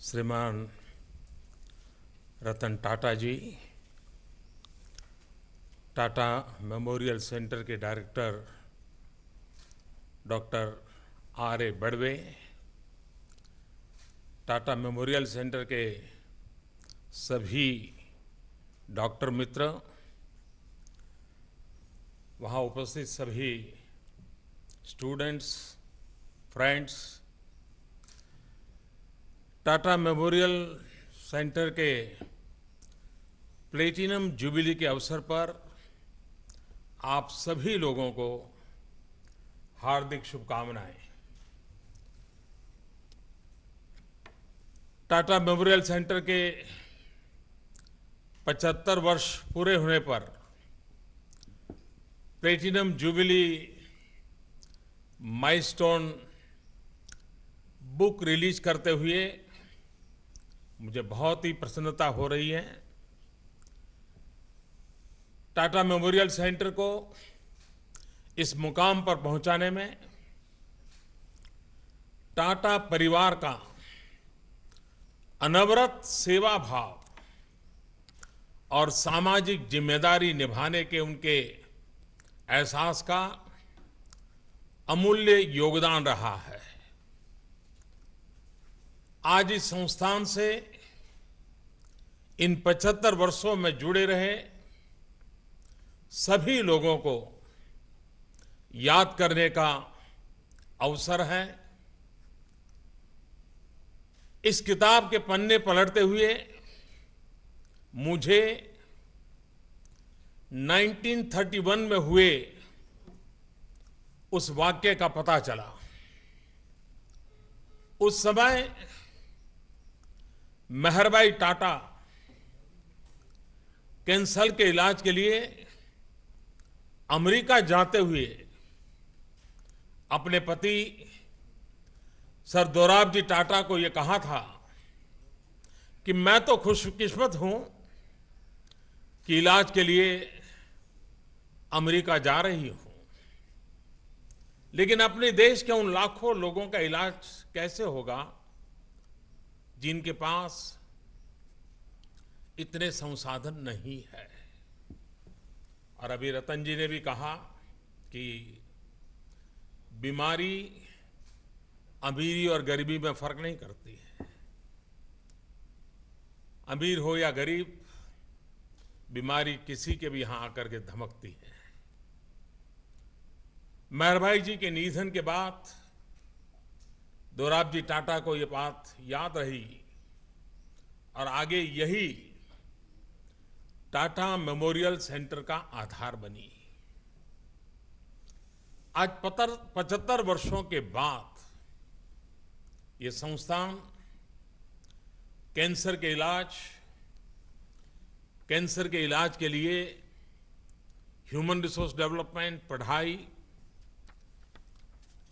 श्रीमान रतन टाटा जी, Tata memorial centre के director doctor R.A. बड़वे, टाटा मेमोरियल सेंटर के सभी डॉक्टर मित्र, वहाँ उपस्थित सभी students, friends, Tata memorial centre के प्लेटिनम जुबिली के अवसर पर आप सभी लोगों को हार्दिक शुभकामनाएं। टाटा मेमोरियल सेंटर के 75 वर्ष पूरे होने पर platinum jubilee milestone book release करते हुए मुझे बहुत ही प्रसन्नता हो रही है। टाटा मेमोरियल सेंटर को इस मुकाम पर पहुंचाने में टाटा परिवार का अनवरत सेवा भाव और सामाजिक जिम्मेदारी निभाने के उनके एहसास का अमूल्य योगदान रहा है। आज इस संस्थान से इन 75 वर्षों में जुड़े रहे सभी लोगों को याद करने का अवसर है। इस किताब के पन्ने पलटते हुए मुझे 1931 में हुए उस वाक्य का पता चला। उस समय मेहरबाई टाटा कैंसर के इलाज के लिए अमेरिका जाते हुए अपने पति सर दोराबजी टाटा को यह कहा था कि मैं तो खुशकिस्मत हूं कि इलाज के लिए अमेरिका जा रही हूं, लेकिन अपने देश के उन लाखों लोगों का इलाज कैसे होगा जिनके पास इतने संसाधन नहीं है। और अभी रतन जी ने भी कहा कि बीमारी अमीरी और गरीबी में फर्क नहीं करती है। अमीर हो या गरीब, बीमारी किसी के भी यहां आकर के धमकती है। मेहरबाई जी के निधन के बाद दोराबजी टाटा को ये बात याद रही और आगे यही टाटा मेमोरियल सेंटर का आधार बनी। आज 75 वर्षों के बाद ये संस्थान कैंसर के इलाज के लिए ह्यूमन रिसोर्स डेवलपमेंट, पढ़ाई,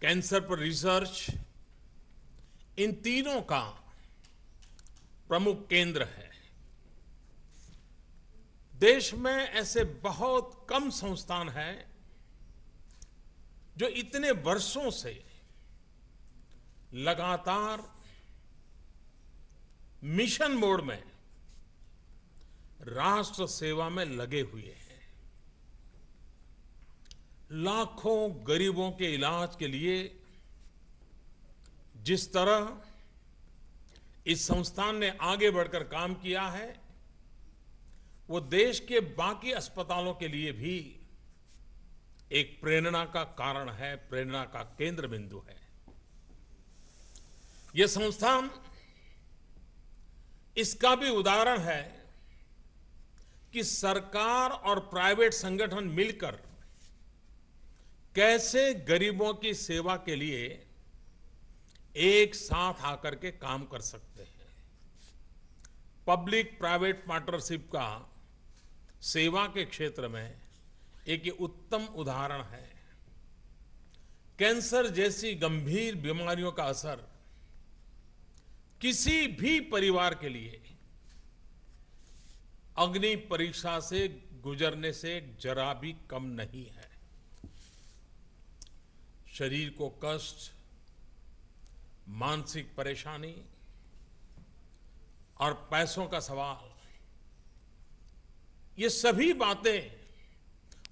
कैंसर पर रिसर्च, इन तीनों का प्रमुख केंद्र है। देश में ऐसे बहुत कम संस्थान हैं जो इतने वर्षों से लगातार मिशन मोड में राष्ट्र सेवा में लगे हुए हैं। लाखों गरीबों के इलाज के लिए जिस तरह इस संस्थान ने आगे बढ़कर काम किया है, वो देश के बाकी अस्पतालों के लिए भी एक प्रेरणा का कारण है, प्रेरणा का केंद्र बिंदु है। यह संस्थान इसका भी उदाहरण है कि सरकार और प्राइवेट संगठन मिलकर कैसे गरीबों की सेवा के लिए एक साथ आकर के काम कर सकते हैं। पब्लिक प्राइवेट पार्टनरशिप का सेवा के क्षेत्र में एक ये उत्तम उदाहरण है। कैंसर जैसी गंभीर बीमारियों का असर किसी भी परिवार के लिए अग्नि परीक्षा से गुजरने से जरा भी कम नहीं है। शरीर को कष्ट, मानसिक परेशानी, और पैसों का सवाल, ये सभी बातें,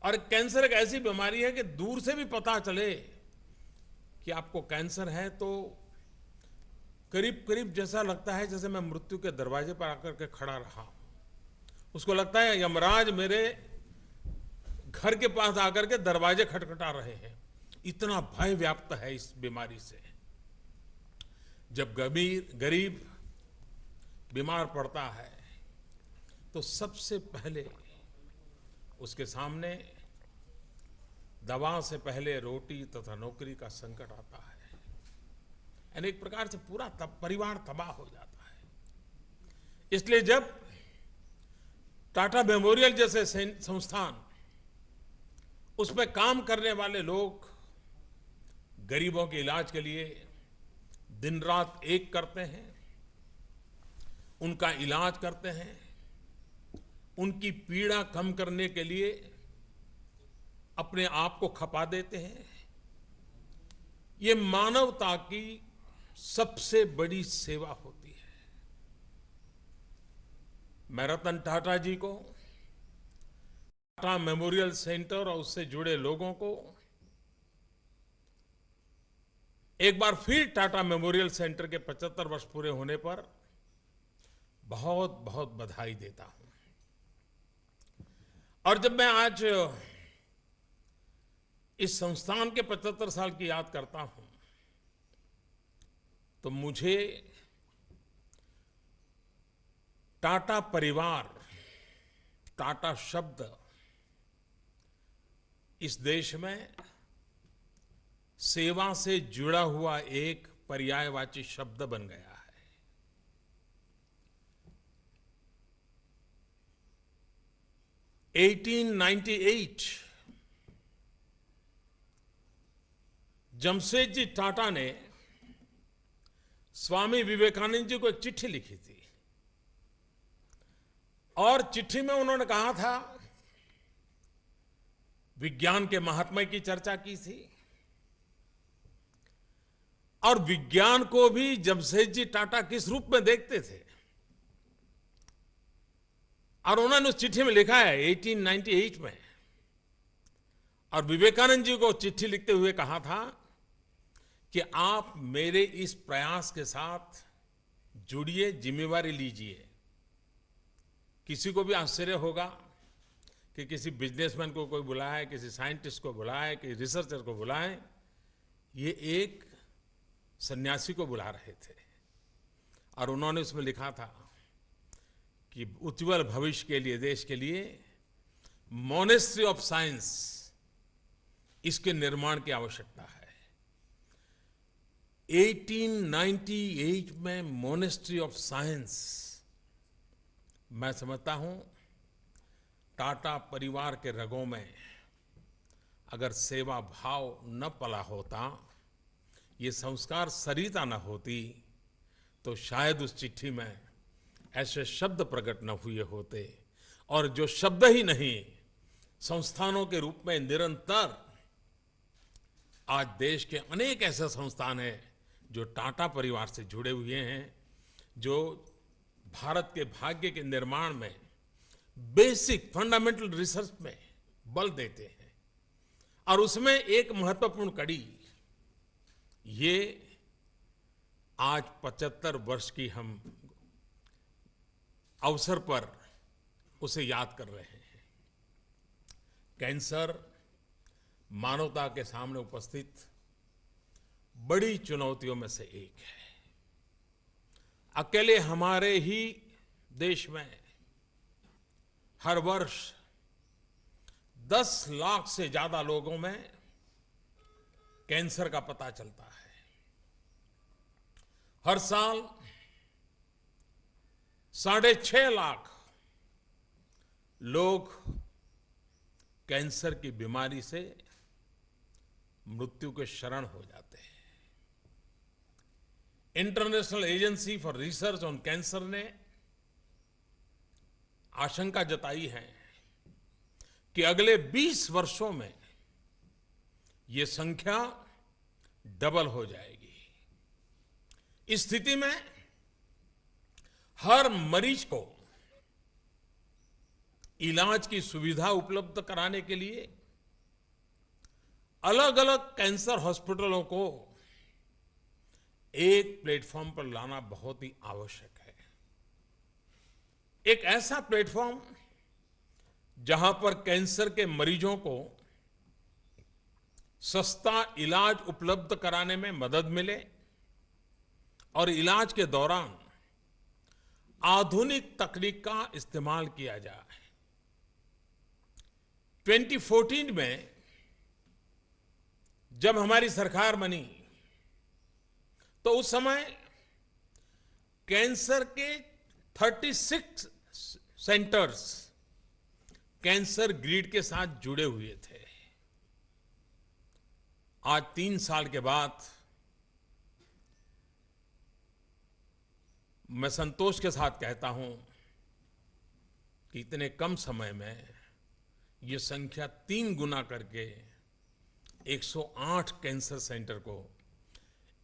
और कैंसर एक ऐसी बीमारी है कि दूर से भी पता चले कि आपको कैंसर है तो करीब करीब जैसा लगता है जैसे मैं मृत्यु के दरवाजे पर आकर के खड़ा रहा हूं। उसको लगता है यमराज मेरे घर के पास आकर के दरवाजे खटखटा रहे हैं। इतना भय व्याप्त है इस बीमारी से। जब गरीब बीमार पड़ता है तो सबसे पहले उसके सामने दवा से पहले रोटी तथा नौकरी का संकट आता है। यानी एक प्रकार से पूरा परिवार तबाह हो जाता है। इसलिए जब टाटा मेमोरियल जैसे संस्थान, उस पर काम करने वाले लोग गरीबों के इलाज के लिए दिन रात एक करते हैं, उनका इलाज करते हैं, उनकी पीड़ा कम करने के लिए अपने आप को खपा देते हैं, ये मानवता की सबसे बड़ी सेवा होती है। मैं रतन टाटा जी को, टाटा मेमोरियल सेंटर और उससे जुड़े लोगों को एक बार फिर टाटा मेमोरियल सेंटर के 75 वर्ष पूरे होने पर बहुत बहुत बधाई देता हूं। और जब मैं आज इस संस्थान के 75 साल की याद करता हूं तो मुझे टाटा परिवार, टाटा शब्द इस देश में सेवा से जुड़ा हुआ एक पर्यायवाची शब्द बन गया है। 1898 जमशेदजी टाटा ने स्वामी विवेकानंद जी को एक चिट्ठी लिखी थी और चिट्ठी में उन्होंने कहा था, विज्ञान के महात्म्य की चर्चा की थी और विज्ञान को भी जमशेदजी टाटा किस रूप में देखते थे। और उन्होंने उस चिट्ठी में लिखा है 1898 में, और विवेकानंद जी को चिट्ठी लिखते हुए कहा था कि आप मेरे इस प्रयास के साथ जुड़िए, जिम्मेवारी लीजिए। किसी को भी आश्चर्य होगा कि किसी बिजनेसमैन को कोई बुलाए, किसी साइंटिस्ट को बुलाए, किसी रिसर्चर को बुलाए, ये एक सन्यासी को बुला रहे थे। और उन्होंने उसमें लिखा था कि उज्जवल भविष्य के लिए, देश के लिए मॉनेस्ट्री ऑफ साइंस, इसके निर्माण की आवश्यकता है। 1898 में मॉनेस्ट्री ऑफ साइंस, मैं समझता हूं टाटा परिवार के रगों में अगर सेवा भाव न पला होता, ये संस्कार सरिता न होती, तो शायद उस चिट्ठी में ऐसे शब्द प्रकट न हुए होते। और जो शब्द ही नहीं, संस्थानों के रूप में निरंतर आज देश के अनेक ऐसे संस्थान हैं जो टाटा परिवार से जुड़े हुए हैं, जो भारत के भाग्य के निर्माण में, बेसिक फंडामेंटल रिसर्च में बल देते हैं। और उसमें एक महत्वपूर्ण कड़ी, ये आज 75 वर्ष की हम अवसर पर उसे याद कर रहे हैं। कैंसर मानवता के सामने उपस्थित बड़ी चुनौतियों में से एक है। अकेले हमारे ही देश में हर वर्ष 10 लाख से ज्यादा लोगों में कैंसर का पता चलता है। हर साल 6.5 लाख लोग कैंसर की बीमारी से मृत्यु के शरण हो जाते हैं। International agency for research on cancer ने आशंका जताई है कि अगले 20 वर्षों में यह संख्या डबल हो जाएगी। इस स्थिति में हर मरीज को इलाज की सुविधा उपलब्ध कराने के लिए अलग अलग कैंसर हॉस्पिटलों को एक प्लेटफॉर्म पर लाना बहुत ही आवश्यक है। एक ऐसा प्लेटफॉर्म जहां पर कैंसर के मरीजों को सस्ता इलाज उपलब्ध कराने में मदद मिले और इलाज के दौरान आधुनिक तकनीक का इस्तेमाल किया जाए। 2014 में जब हमारी सरकार बनी तो उस समय कैंसर के 36 सेंटर्स कैंसर ग्रिड के साथ जुड़े हुए थे। आज 3 साल के बाद मैं संतोष के साथ कहता हूं कि इतने कम समय में ये संख्या 3 गुना करके 108 कैंसर सेंटर को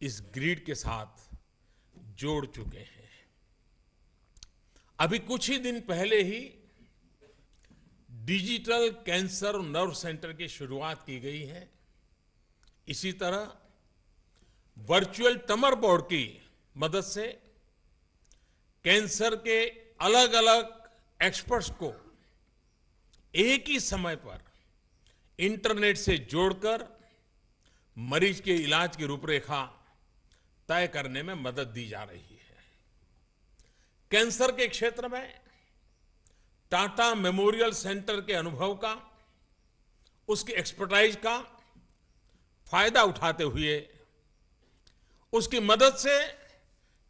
इस ग्रिड के साथ जोड़ चुके हैं। अभी कुछ ही दिन पहले ही डिजिटल कैंसर नर्व सेंटर की शुरुआत की गई है। इसी तरह वर्चुअल टमर बोर्ड की मदद से कैंसर के अलग अलग एक्सपर्ट्स को एक ही समय पर इंटरनेट से जोड़कर मरीज के इलाज की रूपरेखा तय करने में मदद दी जा रही है। कैंसर के क्षेत्र में टाटा मेमोरियल सेंटर के अनुभव का, उसकी एक्सपर्टाइज का फायदा उठाते हुए उसकी मदद से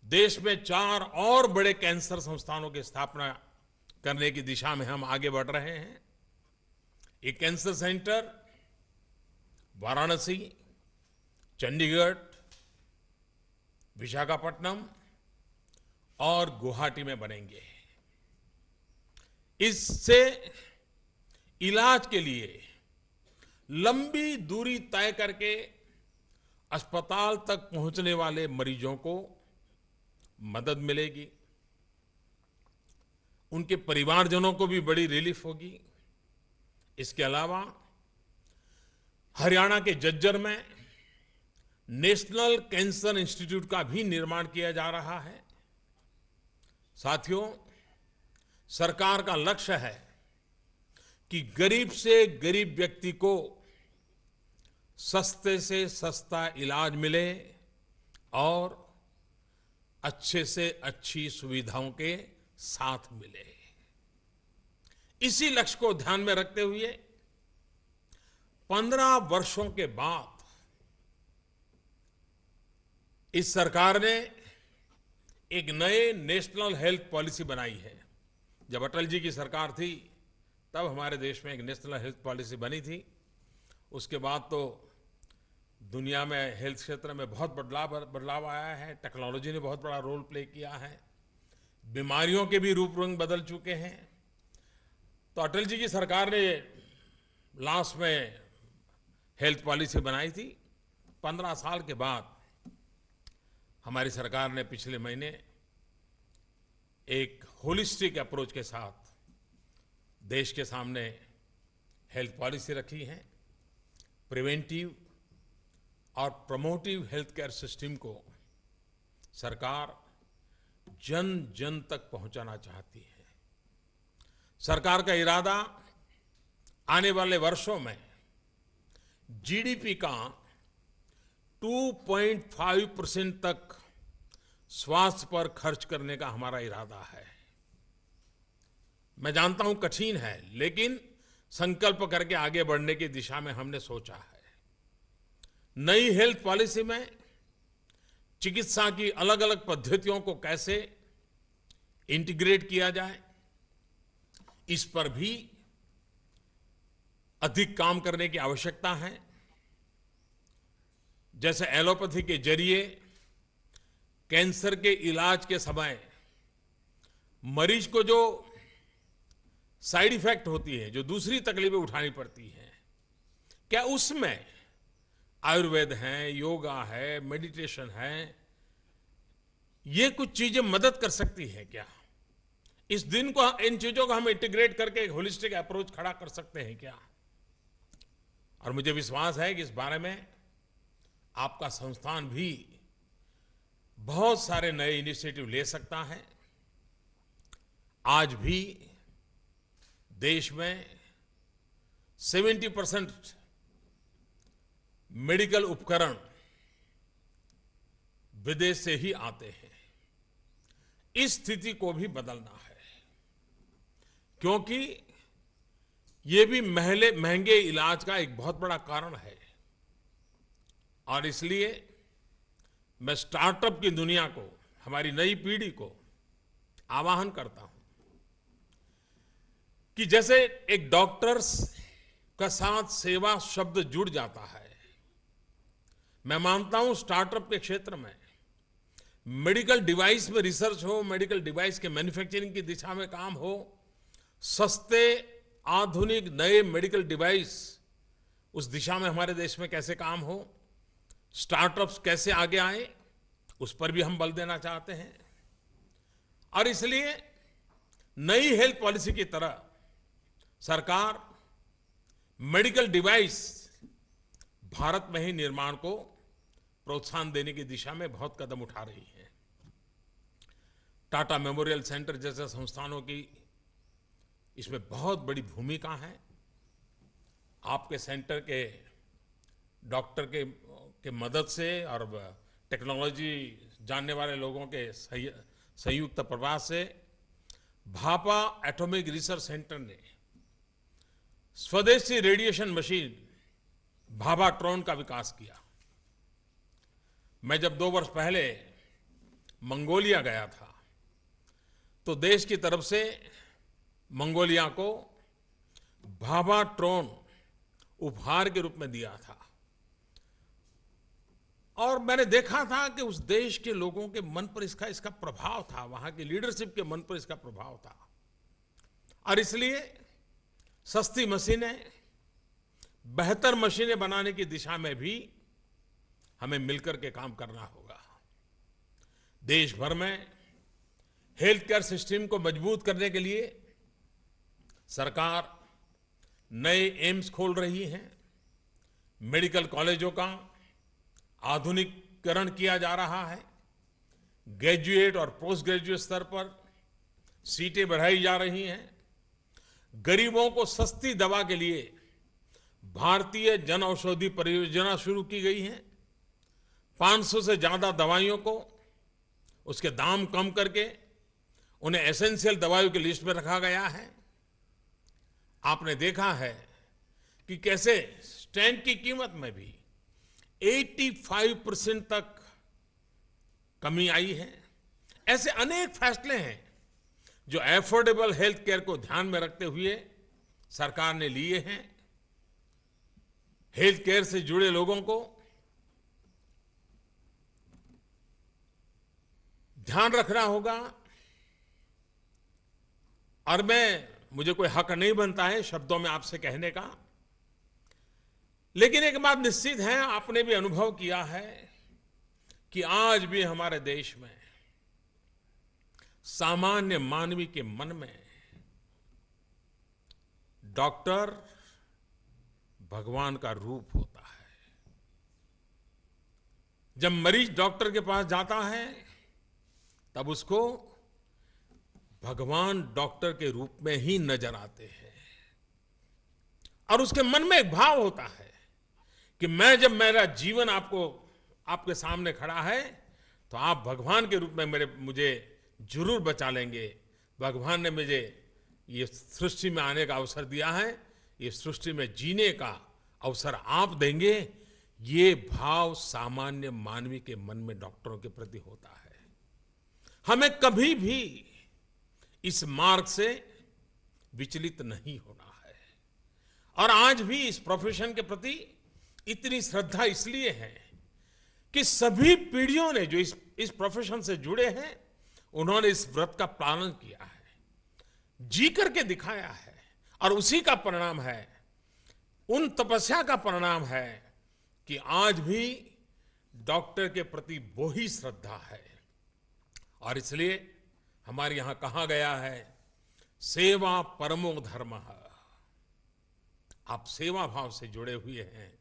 देश में 4 और बड़े कैंसर संस्थानों की स्थापना करने की दिशा में हम आगे बढ़ रहे हैं। एक कैंसर सेंटर वाराणसी, चंडीगढ़, विशाखापट्टनम और गुवाहाटी में बनेंगे। इससे इलाज के लिए लंबी दूरी तय करके अस्पताल तक पहुंचने वाले मरीजों को मदद मिलेगी, उनके परिवारजनों को भी बड़ी रिलीफ होगी। इसके अलावा हरियाणा के झज्जर में नेशनल कैंसर इंस्टीट्यूट का भी निर्माण किया जा रहा है। साथियों, सरकार का लक्ष्य है कि गरीब से गरीब व्यक्ति को सस्ते से सस्ता इलाज मिले और अच्छे से अच्छी सुविधाओं के साथ मिले। इसी लक्ष्य को ध्यान में रखते हुए 15 वर्षों के बाद इस सरकार ने एक नए नेशनल हेल्थ पॉलिसी बनाई है। जब अटल जी की सरकार थी तब हमारे देश में एक नेशनल हेल्थ पॉलिसी बनी थी। उसके बाद तो दुनिया में हेल्थ क्षेत्र में बहुत बदलाव आया है। टेक्नोलॉजी ने बहुत बड़ा रोल प्ले किया है। बीमारियों के भी रूप रंग बदल चुके हैं। तो अटल जी की सरकार ने लास्ट में हेल्थ पॉलिसी बनाई थी। 15 साल के बाद हमारी सरकार ने पिछले महीने एक होलिस्टिक अप्रोच के साथ देश के सामने हेल्थ पॉलिसी रखी है। प्रिवेंटिव और प्रमोटिव हेल्थ केयर सिस्टम को सरकार जन जन तक पहुंचाना चाहती है। सरकार का इरादा आने वाले वर्षों में जीडीपी का 2.5% तक स्वास्थ्य पर खर्च करने का हमारा इरादा है। मैं जानता हूं कठिन है, लेकिन संकल्प करके आगे बढ़ने की दिशा में हमने सोचा है। नई हेल्थ पॉलिसी में चिकित्सा की अलग अलग पद्धतियों को कैसे इंटीग्रेट किया जाए, इस पर भी अधिक काम करने की आवश्यकता है। जैसे एलोपैथी के जरिए कैंसर के इलाज के समय मरीज को जो साइड इफेक्ट होती है, जो दूसरी तकलीफें उठानी पड़ती हैं, क्या उसमें आयुर्वेद है, योगा है, मेडिटेशन है, ये कुछ चीजें मदद कर सकती है क्या? इस दिन को, इन चीजों को हम इंटीग्रेट करके एक होलिस्टिक अप्रोच खड़ा कर सकते हैं क्या? और मुझे विश्वास है कि इस बारे में आपका संस्थान भी बहुत सारे नए इनिशिएटिव ले सकता है। आज भी देश में 70% मेडिकल उपकरण विदेश से ही आते हैं। इस स्थिति को भी बदलना है, क्योंकि ये भी महंगे इलाज का एक बहुत बड़ा कारण है। और इसलिए मैं स्टार्टअप की दुनिया को, हमारी नई पीढ़ी को आह्वान करता हूं कि जैसे एक डॉक्टर्स का साथ सेवा शब्द जुड़ जाता है, मैं मानता हूं स्टार्टअप के क्षेत्र में मेडिकल डिवाइस में रिसर्च हो, मेडिकल डिवाइस के मैन्युफैक्चरिंग की दिशा में काम हो, सस्ते आधुनिक नए मेडिकल डिवाइस उस दिशा में हमारे देश में कैसे काम हो, स्टार्टअप्स कैसे आगे आए, उस पर भी हम बल देना चाहते हैं। और इसलिए नई हेल्थ पॉलिसी की तरह सरकार मेडिकल डिवाइस भारत में ही निर्माण को प्रोत्साहन देने की दिशा में बहुत कदम उठा रही है। टाटा मेमोरियल सेंटर जैसे संस्थानों की इसमें बहुत बड़ी भूमिका है। आपके सेंटर के डॉक्टर के मदद से और टेक्नोलॉजी जानने वाले लोगों के संयुक्त प्रयास से भाभा एटॉमिक रिसर्च सेंटर ने स्वदेशी रेडिएशन मशीन भाभाट्रॉन का विकास किया। मैं जब 2 वर्ष पहले मंगोलिया गया था तो देश की तरफ से मंगोलिया को भाभाट्रॉन उपहार के रूप में दिया था। और मैंने देखा था कि उस देश के लोगों के मन पर इसका प्रभाव था, वहां की लीडरशिप के मन पर इसका प्रभाव था। और इसलिए सस्ती मशीनें, बेहतर मशीनें बनाने की दिशा में भी हमें मिलकर के काम करना होगा। देश भर में हेल्थ केयर सिस्टम को मजबूत करने के लिए सरकार नए एम्स खोल रही है, मेडिकल कॉलेजों का आधुनिकीकरण किया जा रहा है, ग्रेजुएट और पोस्ट ग्रेजुएट स्तर पर सीटें बढ़ाई जा रही हैं, गरीबों को सस्ती दवा के लिए भारतीय जन औषधि परियोजना शुरू की गई है। 500 से ज्यादा दवाइयों को उसके दाम कम करके उन्हें एसेंशियल दवाइयों की लिस्ट में रखा गया है। आपने देखा है कि कैसे स्टेंट की कीमत में भी 85% तक कमी आई है। ऐसे अनेक फैसले हैं जो एफोर्डेबल हेल्थ केयर को ध्यान में रखते हुए सरकार ने लिए हैं। हेल्थ केयर से जुड़े लोगों को ध्यान रखना होगा। और मुझे कोई हक नहीं बनता है शब्दों में आपसे कहने का, लेकिन एक बात निश्चित है, आपने भी अनुभव किया है कि आज भी हमारे देश में सामान्य मानवी के मन में डॉक्टर भगवान का रूप होता है। जब मरीज डॉक्टर के पास जाता है तब उसको भगवान डॉक्टर के रूप में ही नजर आते हैं। और उसके मन में एक भाव होता है कि जब मेरा जीवन आपके सामने खड़ा है तो आप भगवान के रूप में मुझे जरूर बचा लेंगे। भगवान ने मुझे ये सृष्टि में आने का अवसर दिया है, ये सृष्टि में जीने का अवसर आप देंगे। ये भाव सामान्य मानवी के मन में डॉक्टरों के प्रति होता है। हमें कभी भी इस मार्ग से विचलित नहीं होना है। और आज भी इस प्रोफेशन के प्रति इतनी श्रद्धा इसलिए है कि सभी पीढ़ियों ने जो इस प्रोफेशन से जुड़े हैं, उन्होंने इस व्रत का पालन किया है, जी करके दिखाया है। और उसी का परिणाम है, उन तपस्या का परिणाम है कि आज भी डॉक्टर के प्रति वो ही श्रद्धा है। और इसलिए हमारे यहां कहा गया है सेवा परमो धर्मः। आप सेवा भाव से जुड़े हुए हैं,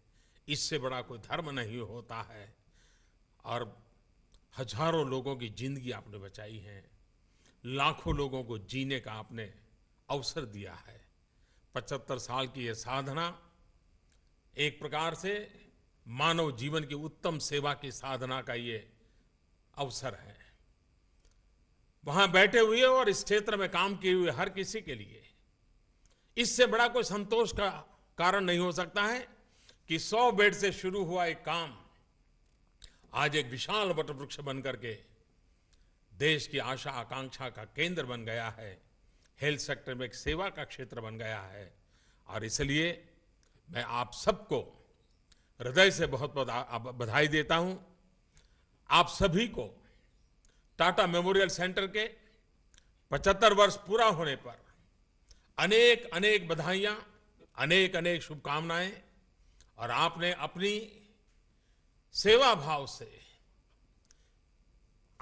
इससे बड़ा कोई धर्म नहीं होता है। और हजारों लोगों की जिंदगी आपने बचाई है, लाखों लोगों को जीने का आपने अवसर दिया है। 75 साल की ये साधना एक प्रकार से मानव जीवन की उत्तम सेवा की साधना का ये अवसर है। वहां बैठे हुए और इस क्षेत्र में काम किए हुए हर किसी के लिए इससे बड़ा कोई संतोष का कारण नहीं हो सकता है कि 100 बेड से शुरू हुआ एक काम आज एक विशाल वटवृक्ष बनकर के देश की आशा आकांक्षा का केंद्र बन गया है। हेल्थ सेक्टर में एक सेवा का क्षेत्र बन गया है। और इसलिए मैं आप सबको हृदय से बहुत बहुत बधाई देता हूं। आप सभी को टाटा मेमोरियल सेंटर के 75 वर्ष पूरा होने पर अनेक अनेक बधाइयां, अनेक अनेक शुभकामनाएं। और आपने अपनी सेवा भाव से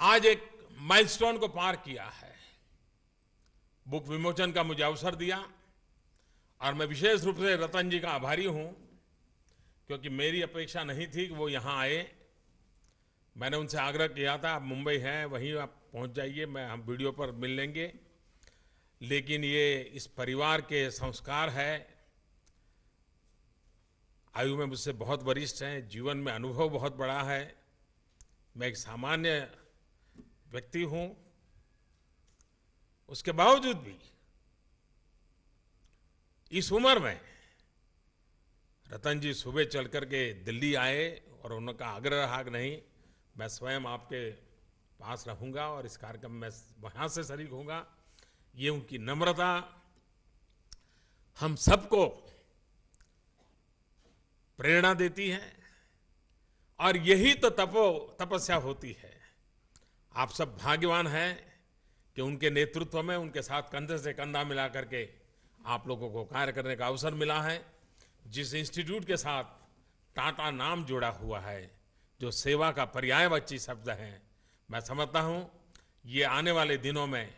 आज एक माइलस्टोन को पार किया है। बुक विमोचन का मुझे अवसर दिया और मैं विशेष रूप से रतन जी का आभारी हूं, क्योंकि मेरी अपेक्षा नहीं थी कि वो यहां आए। मैंने उनसे आग्रह किया था, आप मुंबई हैं, वहीं आप पहुंच जाइए, हम वीडियो पर मिल लेंगे। लेकिन ये इस परिवार के संस्कार है। आयु में मुझसे बहुत वरिष्ठ हैं, जीवन में अनुभव बहुत बड़ा है। मैं एक सामान्य व्यक्ति हूं, उसके बावजूद भी इस उम्र में रतन जी सुबह चल करके दिल्ली आए और उनका आग्रह रहा कि नहीं, मैं स्वयं आपके पास रहूंगा और इस कार्यक्रम में वहां से शरीक होऊंगा। ये उनकी नम्रता हम सबको प्रेरणा देती है और यही तो तपस्या होती है। आप सब भाग्यवान हैं कि उनके नेतृत्व में, उनके साथ कंधे से कंधा मिला करके आप लोगों को कार्य करने का अवसर मिला है। जिस इंस्टीट्यूट के साथ टाटा नाम जुड़ा हुआ है, जो सेवा का पर्यायवाची शब्द है, मैं समझता हूं ये आने वाले दिनों में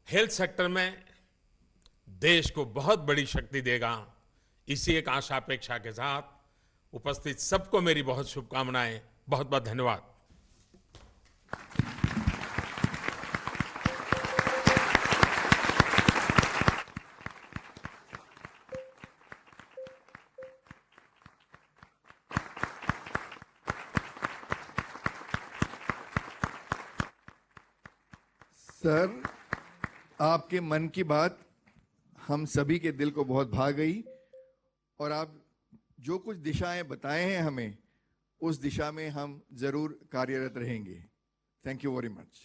हेल्थ सेक्टर में देश को बहुत बड़ी शक्ति देगा। इसी एक आशा अपेक्षा के साथ उपस्थित सबको मेरी बहुत शुभकामनाएं। बहुत बहुत धन्यवाद। सर, आपके मन की बात हम सभी के दिल को बहुत भा गई और आप जो कुछ दिशाएं बताए हैं हमें, उस दिशा में हम जरूर कार्यरत रहेंगे। Thank you very much.